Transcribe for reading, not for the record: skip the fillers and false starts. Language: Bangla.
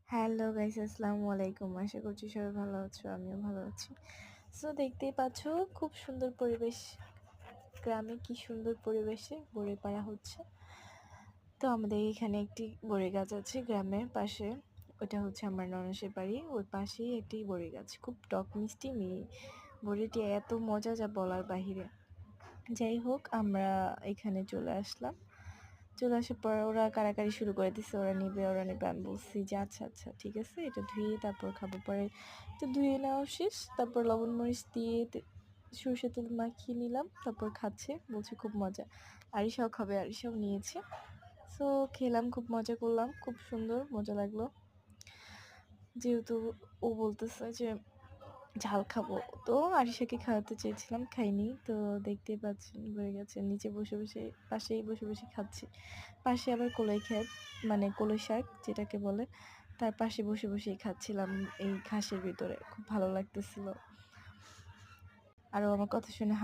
হ্যালো গাইস, আসসালামু আলাইকুম। আশা করছি সবাই ভালো আছো, আমিও ভালো আছি। সো দেখতেই পাচ্ছ, খুব সুন্দর পরিবেশ। গ্রামে কি সুন্দর পরিবেশে বড়ি পাড়া হচ্ছে। তো আমাদের এখানে একটি বড়ি গাছ আছে গ্রামের পাশে। ওটা হচ্ছে আমার ননসের বাড়ি, ওর পাশেই একটি বড়ি গাছ। খুব টক মিষ্টি বড়িটি এত মজা যা বলার বাহিরে। যাই হোক, আমরা এখানে চলে আসলাম। চলে আসার পর ওরা কাড়াকাড়ি শুরু করে দিছে, ওরা নিবে। আমি বলছি যে আচ্ছা আচ্ছা ঠিক আছে, এটা ধুয়ে তারপর খাবো। পরে তো ধুয়ে নেওয়া শেষ, তারপর লবণ মরিচ দিয়ে সরষের তেল মাখিয়ে নিলাম, তারপর খাচ্ছে, বলছে খুব মজা। আরিশাও খাবে, আরিশাও নিয়েছে। সো খেলাম, খুব মজা করলাম, খুব সুন্দর মজা লাগলো। যেহেতু ও বলতেছে যে ঝাল খাবো, তো আরিশাকে খাওয়াতে চেয়েছিলাম, খাইনি। তো দেখতেই পাচ্ছেন হয়ে গেছে, নিচে বসে বসে পাশেই বসে বসে খাচ্ছি। পাশে আবার কলাই ক্ষেত, মানে কলই শাক যেটাকে বলে, তার পাশে বসে বসেই খাচ্ছিলাম এই ঘাসের ভিতরে। খুব ভালো লাগতেছিল। আর ও আমার কথা শুনে